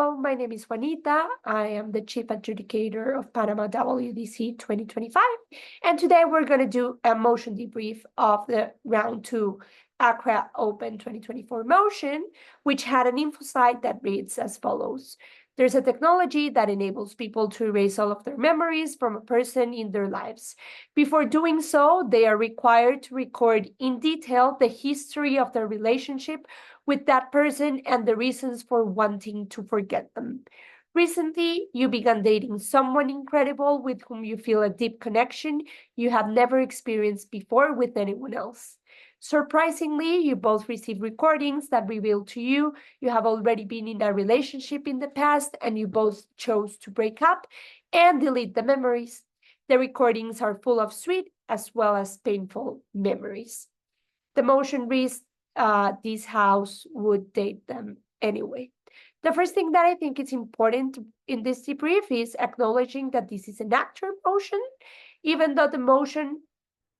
Hello, my name is Juanita. I am the Chief Adjudicator of Panama WUDC 2025. And today we're going to do a motion debrief of the round 2 Accra Open 2024 motion, which had an info slide that reads as follows. There's a technology that enables people to erase all of their memories from a person in their lives. Before doing so, they are required to record in detail the history of their relationship with that person and the reasons for wanting to forget them. Recently, you began dating someone incredible with whom you feel a deep connection you have never experienced before with anyone else. Surprisingly, you both received recordings that reveal to you have already been in a relationship in the past and you both chose to break up and delete the memories. The recordings are full of sweet as well as painful memories. The motion reads, this house would date them anyway. The first thing that I think is important in this debrief is acknowledging that this is an actor motion, even though the motion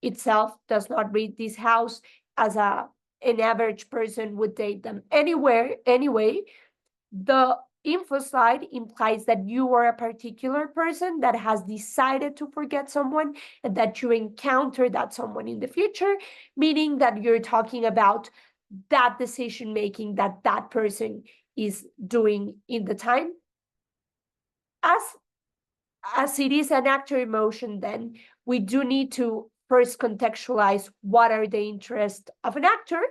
itself does not read this house as an average person would date them anyway. The info slide implies that you are a particular person that has decided to forget someone and that you encounter that someone in the future, meaning that you're talking about that decision making that that person is doing in the time. As it is an actor emotion, then we do need to first contextualize what are the interests of an actor,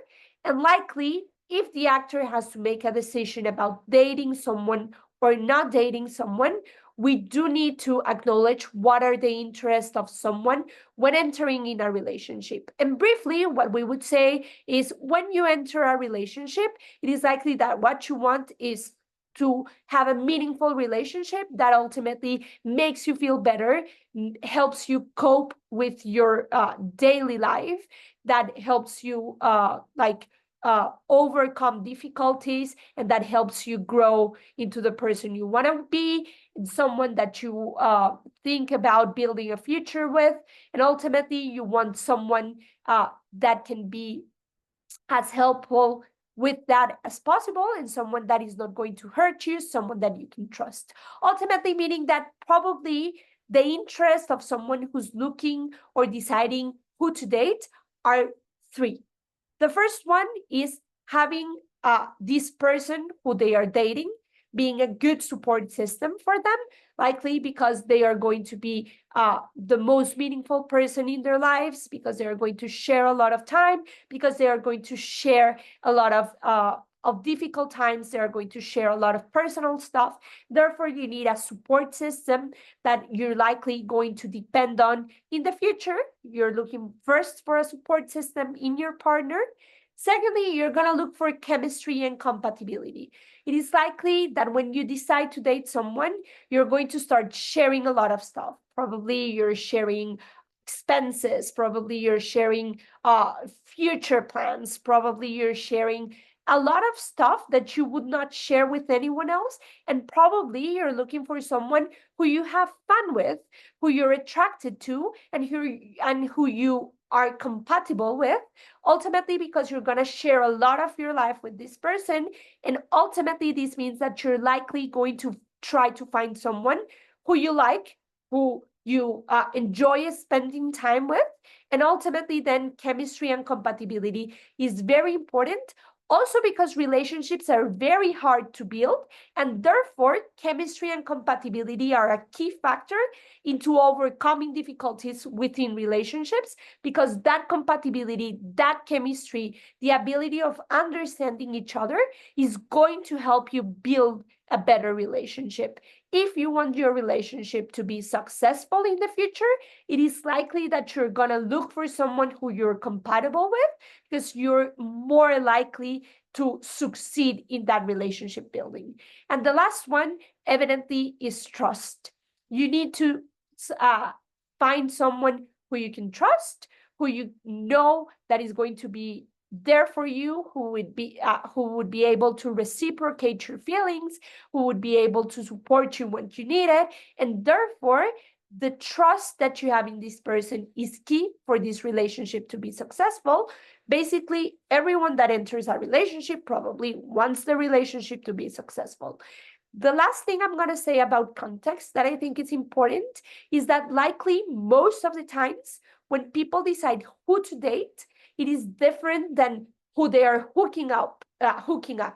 and likely if the actor has to make a decision about dating someone or not dating someone, we do need to acknowledge what are the interests of someone when entering in a relationship. And briefly, what we would say is when you enter a relationship, it is likely that what you want is to have a meaningful relationship that ultimately makes you feel better, helps you cope with your daily life, that helps you overcome difficulties, and that helps you grow into the person you want to be, and someone that you think about building a future with. And ultimately, you want someone that can be as helpful with that as possible, and someone that is not going to hurt you, someone that you can trust. Ultimately, meaning that probably the interest of someone who's looking or deciding who to date are three. The first one is having this person who they are dating being a good support system for them, likely because they are going to be the most meaningful person in their lives, because they are going to share a lot of time, because they are going to share a lot of difficult times, they are going to share a lot of personal stuff. Therefore, you need a support system that you're likely going to depend on in the future. You're looking first for a support system in your partner. Secondly, you're going to look for chemistry and compatibility. It is likely that when you decide to date someone, you're going to start sharing a lot of stuff. Probably you're sharing expenses. Probably you're sharing future plans. Probably you're sharing a lot of stuff that you would not share with anyone else. And probably you're looking for someone who you have fun with, who you're attracted to, and who you are compatible with, ultimately because you're going to share a lot of your life with this person. And ultimately, this means that you're likely going to try to find someone who you like, who you enjoy spending time with. And ultimately, then chemistry and compatibility is very important. Also because relationships are very hard to build, and therefore chemistry and compatibility are a key factor into overcoming difficulties within relationships, because that compatibility, that chemistry, the ability of understanding each other is going to help you build a better relationship. If you want your relationship to be successful in the future, it is likely that you're going to look for someone who you're compatible with, because you're more likely to succeed in that relationship building. And the last one, evidently, is trust. You need to find someone who you can trust, who you know that is going to be there for you, who would be able to reciprocate your feelings, who would be able to support you when you need it. And therefore, the trust that you have in this person is key for this relationship to be successful. Basically, everyone that enters a relationship probably wants the relationship to be successful. The last thing I'm going to say about context that I think is important is that likely most of the times when people decide who to date, it is different than who they are hooking up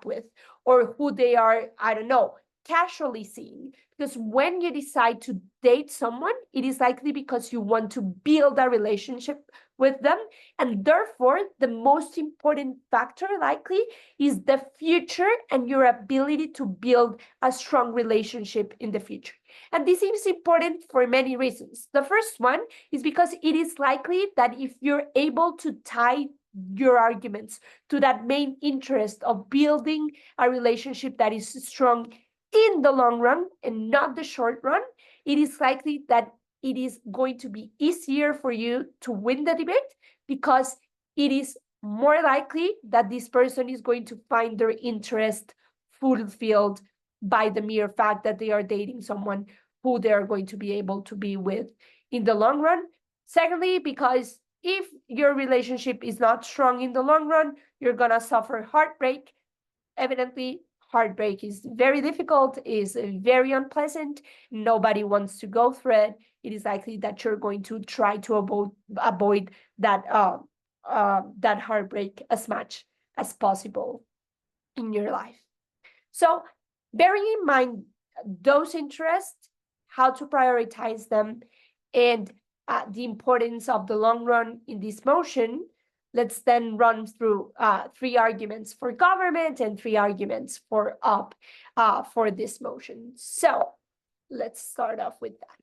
with, or who they are, I don't know, casually seeing. Because when you decide to date someone, it is likely because you want to build a relationship with them. And therefore, the most important factor likely is the future and your ability to build a strong relationship in the future. And this is important for many reasons. The first one is because it is likely that if you're able to tie your arguments to that main interest of building a relationship that is strong in the long run and not the short run, it is likely that it is going to be easier for you to win the debate, because it is more likely that this person is going to find their interest fulfilled by the mere fact that they are dating someone who they are going to be able to be with in the long run. Secondly, because if your relationship is not strong in the long run, you're going to suffer heartbreak. Evidently, heartbreak is very difficult, is very unpleasant. Nobody wants to go through it. It is likely that you're going to try to avoid that that heartbreak as much as possible in your life. So bearing in mind those interests, how to prioritize them, and the importance of the long run in this motion, let's then run through 3 arguments for government and 3 arguments for up for this motion. So let's start off with that.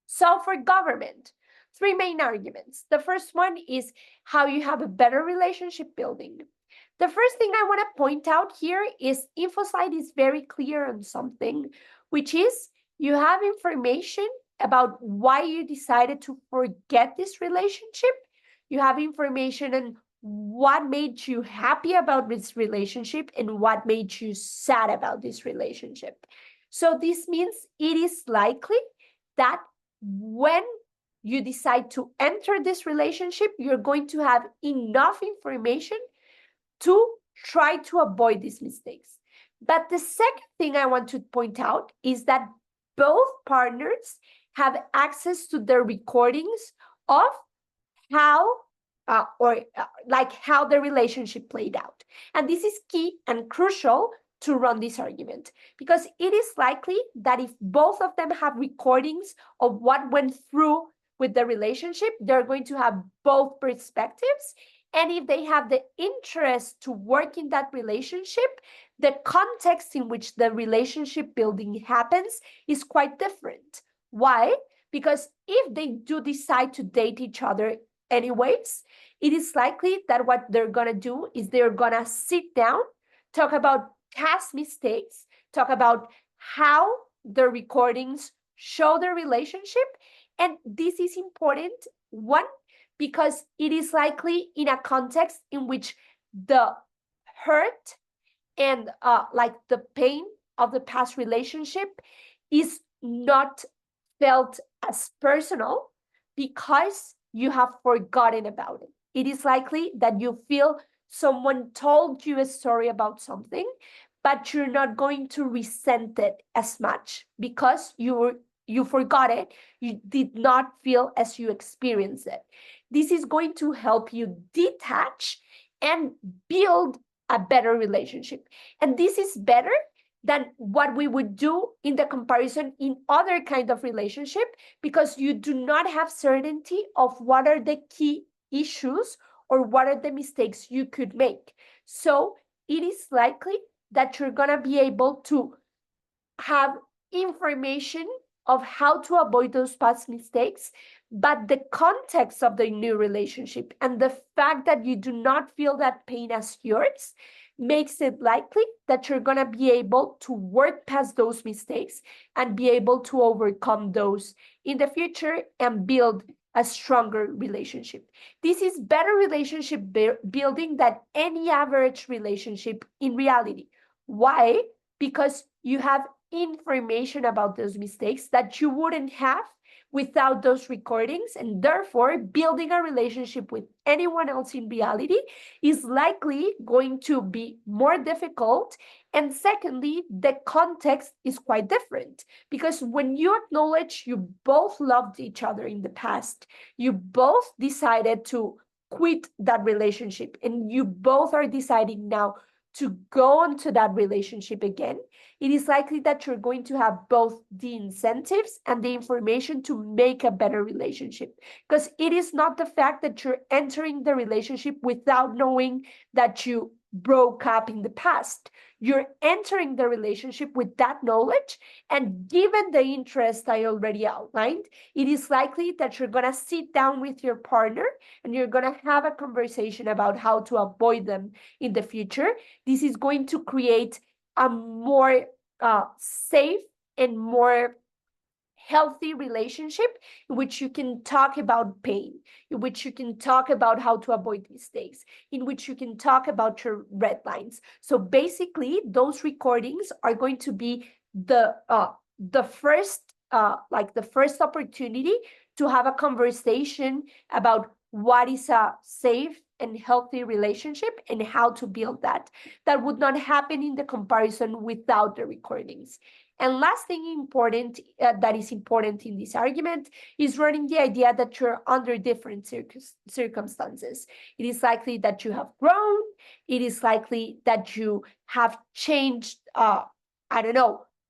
So for government, 3 main arguments. The first one is how you have a better relationship building. The first thing I want to point out here is InfoSlide is very clear on something, which is you have information about why you decided to forget this relationship. You have information on what made you happy about this relationship and what made you sad about this relationship. So this means it is likely that when you decide to enter this relationship, you're going to have enough information to try to avoid these mistakes. But the second thing I want to point out is that both partners have access to the recordings of how how the relationship played out. And this is key and crucial to run this argument, because it is likely that if both of them have recordings of what went through with the relationship, they're going to have both perspectives. And if they have the interest to work in that relationship, the context in which the relationship building happens is quite different. Why? Because if they do decide to date each other anyways, it is likely that what they're going to do is they're going to sit down, talk about past mistakes, talk about how the recordings show the relationship. And this is important, one, because it is likely in a context in which the hurt and the pain of the past relationship is not felt as personal because you have forgotten about it. It is likely that you feel someone told you a story about something, but you're not going to resent it as much because you forgot it. You did not feel as you experienced it. This is going to help you detach and build a better relationship. And this is better than what we would do in the comparison in other kind of relationship, because you do not have certainty of what are the key issues or what are the mistakes you could make. So it is likely that you're going to be able to have information of how to avoid those past mistakes, but the context of the new relationship and the fact that you do not feel that pain as yours makes it likely that you're going to be able to work past those mistakes and be able to overcome those in the future and build a stronger relationship. This is better relationship building than any average relationship in reality. Why? Because you have information about those mistakes that you wouldn't have without those recordings, and therefore building a relationship with anyone else in reality is likely going to be more difficult. And secondly, the context is quite different, because when you acknowledge you both loved each other in the past, you both decided to quit that relationship, and you both are deciding now to go into that relationship again, it is likely that you're going to have both the incentives and the information to make a better relationship. Because it is not the fact that you're entering the relationship without knowing that you broke up in the past. You're entering the relationship with that knowledge, and given the interest I already outlined, it is likely that you're going to sit down with your partner and you're going to have a conversation about how to avoid them in the future. This is going to create a more safe and more healthy relationship in which you can talk about pain, in which you can talk about how to avoid mistakes, in which you can talk about your red lines. So basically, those recordings are going to be the first opportunity to have a conversation about what is a safe and healthy relationship and how to build that. That would not happen in the comparison without the recordings. And last thing important that is important in this argument is running the idea that you're under different circumstances. It is likely that you have grown. It is likely that you have changed,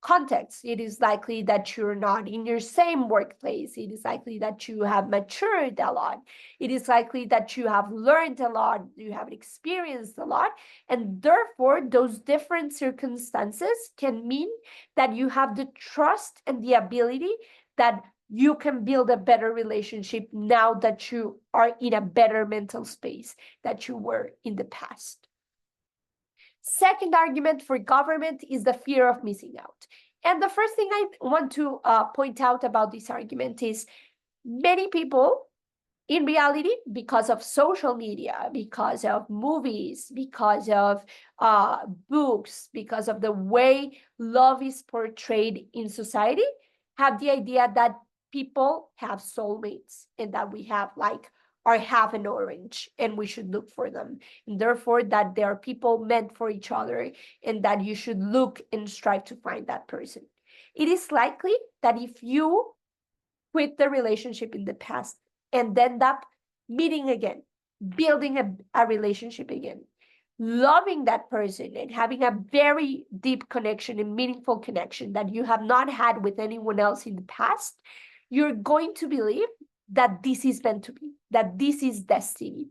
context. It is likely that you're not in your same workplace. It is likely that you have matured a lot. It is likely that you have learned a lot, you have experienced a lot, and therefore those different circumstances can mean that you have the trust and the ability that you can build a better relationship now that you are in a better mental space that you were in the past. Second argument for government is the fear of missing out. And the first thing I want to point out about this argument is many people, in reality, because of social media, because of movies, because of books, because of the way love is portrayed in society, have the idea that people have soulmates and that we have or have an orange and we should look for them, and therefore that there are people meant for each other and that you should look and strive to find that person. It is likely that if you quit the relationship in the past and end up meeting again, building a relationship again, loving that person and having a very deep connection and meaningful connection that you have not had with anyone else in the past, you're going to believe that this is meant to be, that this is destiny.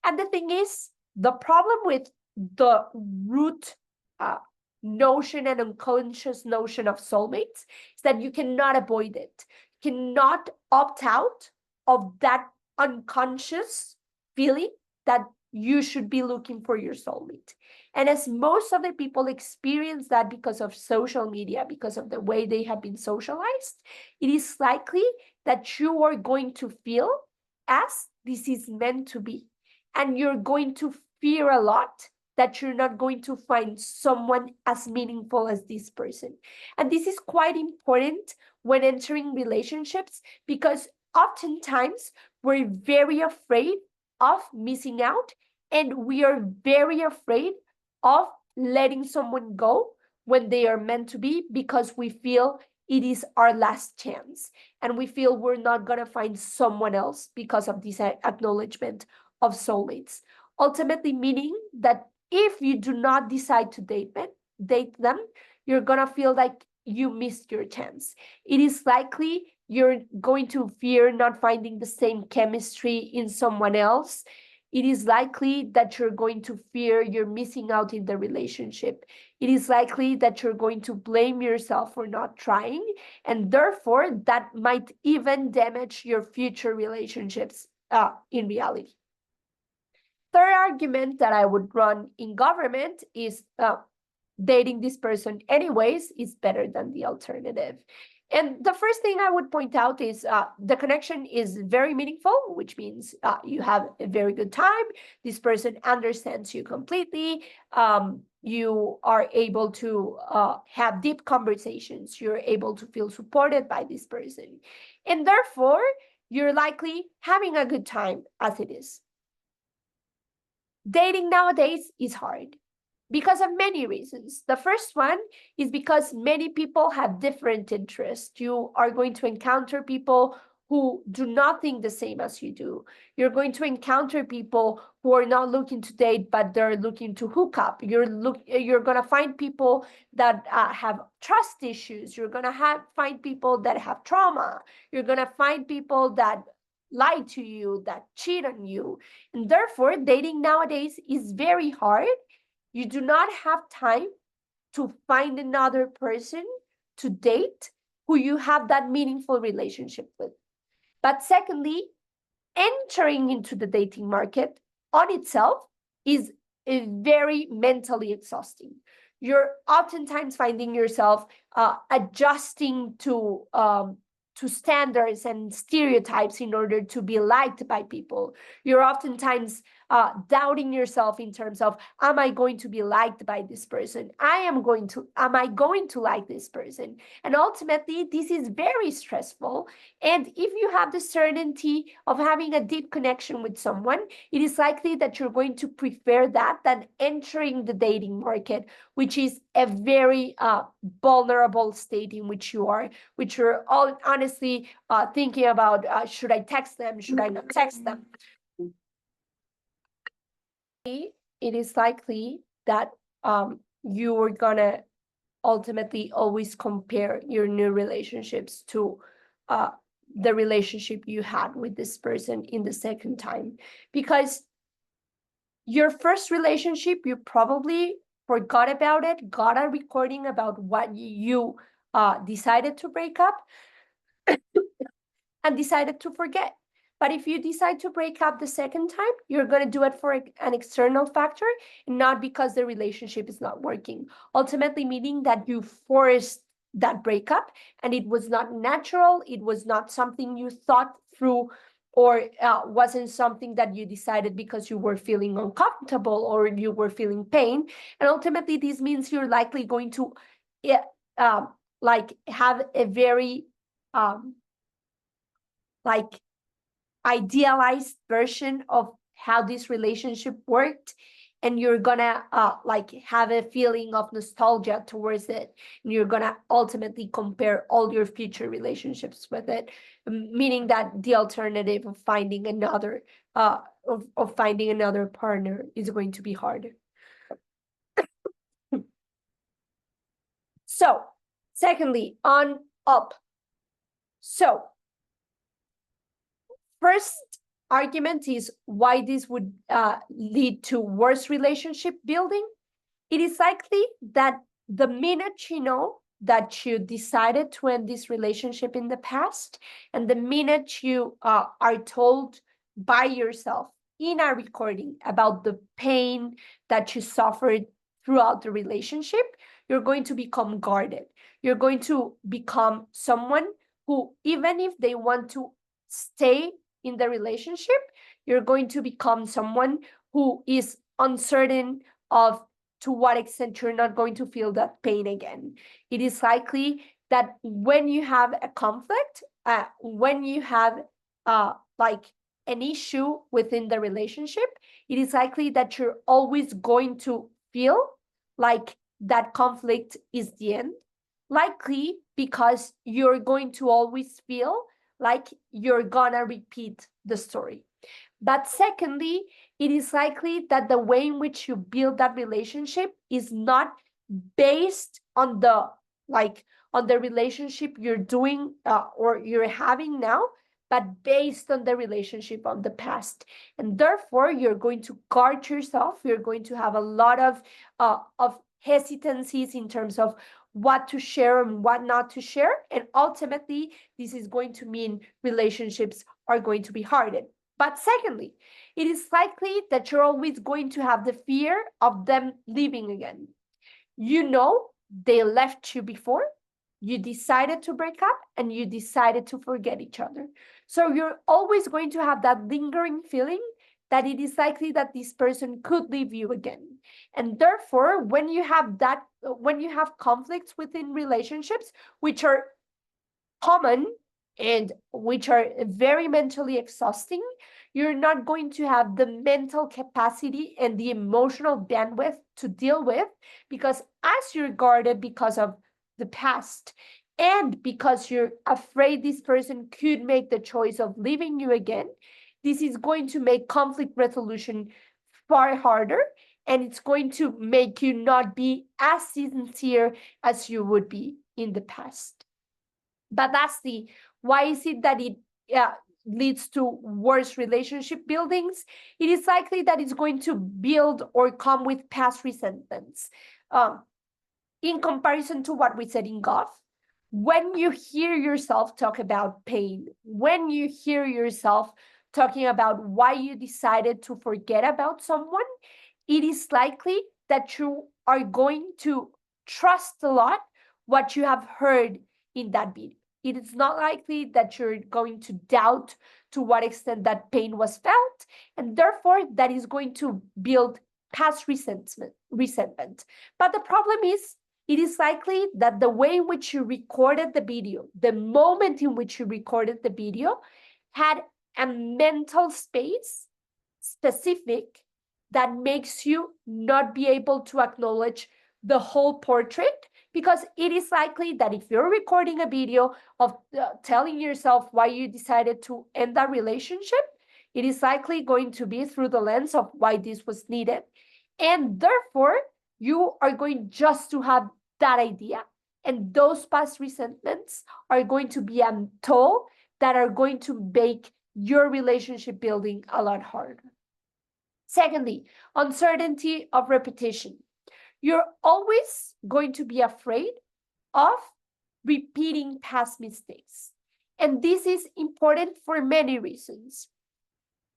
And the thing is, the problem with the root notion and unconscious notion of soulmates is that you cannot avoid it. You cannot opt out of that unconscious feeling that you should be looking for your soulmate. And as most of the people experience that because of social media, because of the way they have been socialized, it is likely that you are going to feel as this is meant to be. And you're going to fear a lot that you're not going to find someone as meaningful as this person. And this is quite important when entering relationships, because oftentimes we're very afraid of missing out, and we are very afraid of letting someone go when they are meant to be, because we feel it is our last chance and we feel we're not going to find someone else because of this acknowledgement of soulmates. Ultimately meaning that if you do not decide to date them, you're going to feel like you missed your chance. It is likely you're going to fear not finding the same chemistry in someone else. It is likely that you're going to fear you're missing out in the relationship. It is likely that you're going to blame yourself for not trying, and therefore that might even damage your future relationships in reality. Third argument that I would run in government is dating this person anyways is better than the alternative. And the first thing I would point out is the connection is very meaningful, which means you have a very good time. This person understands you completely. You are able to have deep conversations. You're able to feel supported by this person. And therefore, you're likely having a good time as it is. Dating nowadays is hard because of many reasons. The first one is because many people have different interests. You are going to encounter people who do not think the same as you do. You're going to encounter people who are not looking to date, but they're looking to hook up. You're going to find people that have trust issues. You're going to find people that have trauma. You're going to find people that lie to you, that cheat on you. And therefore, dating nowadays is very hard. You do not have time to find another person to date who you have that meaningful relationship with. But secondly, entering into the dating market on itself is very mentally exhausting. You're oftentimes finding yourself adjusting to standards and stereotypes in order to be liked by people. You're oftentimes doubting yourself in terms of, am I going to be liked by this person? Am I going to like this person? And ultimately, this is very stressful. And if you have the certainty of having a deep connection with someone, it is likely that you're going to prefer that than entering the dating market, which is a very vulnerable state in which you're all honestly thinking about, should I text them? Should I not text them? It is likely that you are gonna ultimately always compare your new relationships to the relationship you had with this person in the second time, because your first relationship, you probably forgot about it, got a recording about what you decided to break up and decided to forget. But if you decide to break up the second time, you're going to do it for an external factor, not because the relationship is not working. Ultimately, meaning that you forced that breakup and it was not natural, it was not something you thought through, or wasn't something that you decided because you were feeling uncomfortable or you were feeling pain. And ultimately, this means you're likely going to like have a very like idealized version of how this relationship worked, and you're gonna like have a feeling of nostalgia towards it, and you're gonna ultimately compare all your future relationships with it, meaning that the alternative of finding another of finding another partner is going to be harder. So secondly, on up. So first argument is why this would lead to worse relationship building. It is likely that the minute you know that you decided to end this relationship in the past, and the minute you are told by yourself in a recording about the pain that you suffered throughout the relationship, you're going to become guarded. You're going to become someone who, even if they want to stay in the relationship, you're going to become someone who is uncertain of to what extent you're not going to feel that pain again. It is likely that when you have a conflict, when you have like an issue within the relationship, it is likely that you're always going to feel like that conflict is the end, likely because you're going to always feel like you're gonna repeat the story. But secondly, it is likely that the way in which you build that relationship is not based on the relationship you're doing or you're having now, but based on the relationship of the past. And therefore, you're going to guard yourself. You're going to have a lot of hesitancies in terms of what to share and what not to share. And ultimately, this is going to mean relationships are going to be hardened. But secondly, it is likely that you're always going to have the fear of them leaving again. You know, they left you before. you decided to break up and you decided to forget each other. So you're always going to have that lingering feeling that it is likely that this person could leave you again. And therefore, when you have conflicts within relationships, which are common and which are very mentally exhausting, you're not going to have the mental capacity and the emotional bandwidth to deal with, because as you're guarded because of the past and because you're afraid this person could make the choice of leaving you again, this is going to make conflict resolution far harder, and it's going to make you not be as sincere as you would be in the past. But lastly, why is it that it leads to worse relationship buildings? It is likely that it's going to build or come with past resentments. In comparison to what we said in golf, when you hear yourself talk about pain, when you hear yourself talking about why you decided to forget about someone, it is likely that you are going to trust a lot what you have heard in that video. It is not likely that you're going to doubt to what extent that pain was felt, and therefore that is going to build past resentment. But the problem is, it is likely that the way in which you recorded the video, the moment in which you recorded the video, had a mental space specific that makes you not be able to acknowledge the whole portrait, because it is likely that if you're recording a video of telling yourself why you decided to end that relationship, it is likely going to be through the lens of why this was needed. And therefore, you are going just to have that idea. And those past resentments are going to be a toll that are going to make your relationship building a lot harder. Secondly, uncertainty of repetition. You're always going to be afraid of repeating past mistakes. And this is important for many reasons.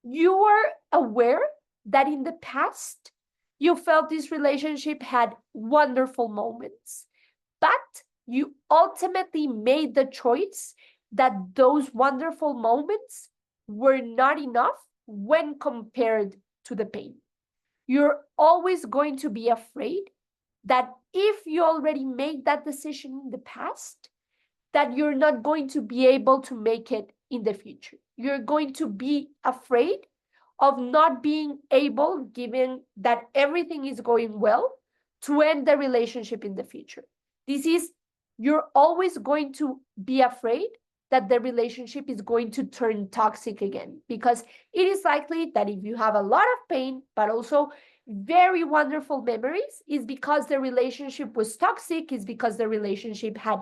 You are aware that in the past, you felt this relationship had wonderful moments, but you ultimately made the choice that those wonderful moments were not enough when compared to the pain. You're always going to be afraid that if you already made that decision in the past, that you're not going to be able to make it in the future. You're going to be afraid of not being able, given that everything is going well, to end the relationship in the future. You're always going to be afraid that the relationship is going to turn toxic again, because it is likely that if you have a lot of pain, but also very wonderful memories, is because the relationship was toxic, is because the relationship had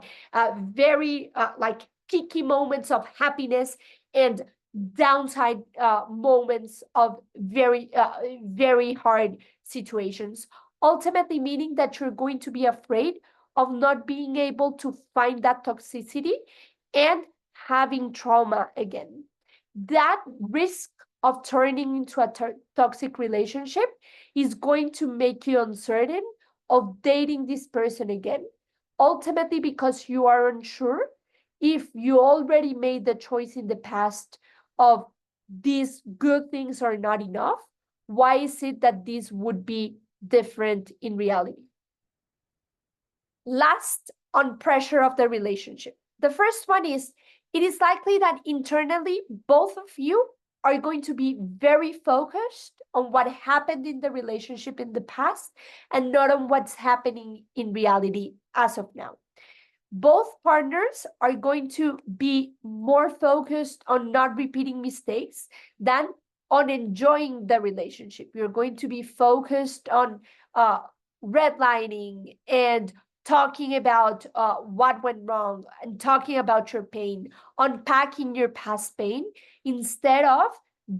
very peaky moments of happiness and downside moments of very hard situations, ultimately meaning that you're going to be afraid of not being able to find that toxicity and having trauma again. That risk of turning into a toxic relationship is going to make you uncertain of dating this person again, ultimately because you are unsure if you already made the choice in the past of these good things are not enough. Why is it that this would be different in reality? Last, on pressure of the relationship. The first one is, it is likely that internally, both of you are going to be very focused on what happened in the relationship in the past and not on what's happening in reality as of now. Both partners are going to be more focused on not repeating mistakes than on enjoying the relationship. You're going to be focused on redlining and talking about what went wrong and talking about your pain, unpacking your past pain, instead of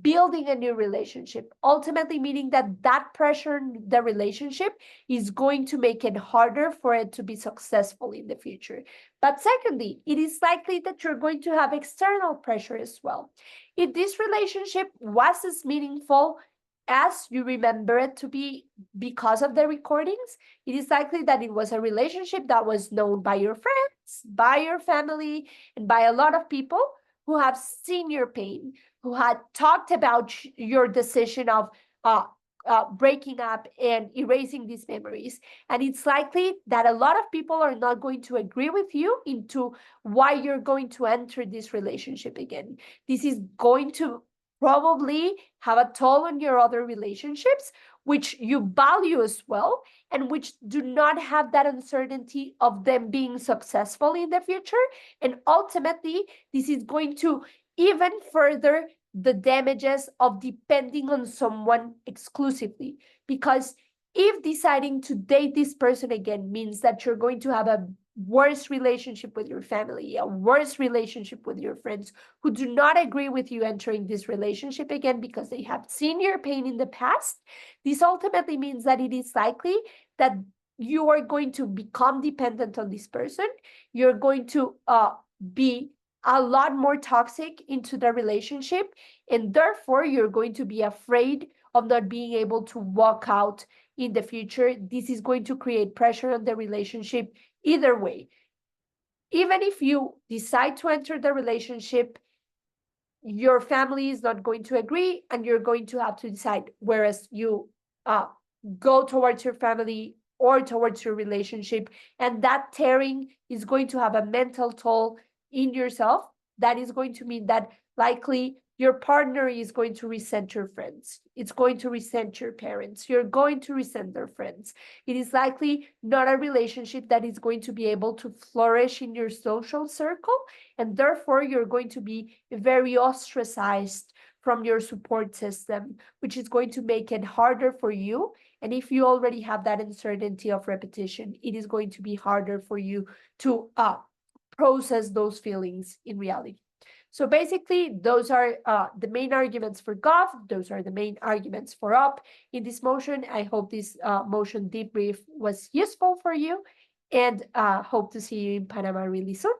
building a new relationship, ultimately meaning that that pressure in the relationship is going to make it harder for it to be successful in the future. But secondly, it is likely that you're going to have external pressure as well. If this relationship was as meaningful as you remember it to be because of the recordings, it is likely that it was a relationship that was known by your friends, by your family, and by a lot of people who have seen your pain, who had talked about your decision of breaking up and erasing these memories. And it's likely that a lot of people are not going to agree with you into why you're going to enter this relationship again. This is going to probably have a toll on your other relationships, which you value as well, and which do not have that uncertainty of them being successful in the future. And ultimately, this is going to even further the damages of depending on someone exclusively. Because if deciding to date this person again means that you're going to have a worse relationship with your family, a worse relationship with your friends who do not agree with you entering this relationship again because they have seen your pain in the past, this ultimately means that it is likely that you are going to become dependent on this person. You're going to be a lot more toxic into the relationship, and therefore you're going to be afraid of not being able to walk out in the future. This is going to create pressure on the relationship either way. Even if you decide to enter the relationship, your family is not going to agree, and you're going to have to decide, whereas you go towards your family or towards your relationship, and that tearing is going to have a mental toll in yourself. That is going to mean that likely your partner is going to resent your friends. It's going to resent your parents. You're going to resent their friends. It is likely not a relationship that is going to be able to flourish in your social circle, and therefore you're going to be very ostracized from your support system, which is going to make it harder for you. And if you already have that uncertainty of repetition, it is going to be harder for you to process those feelings in reality. So basically, those are the main arguments for GOV. Those are the main arguments for UP in this motion. I hope this motion debrief was useful for you, and hope to see you in Panama really soon.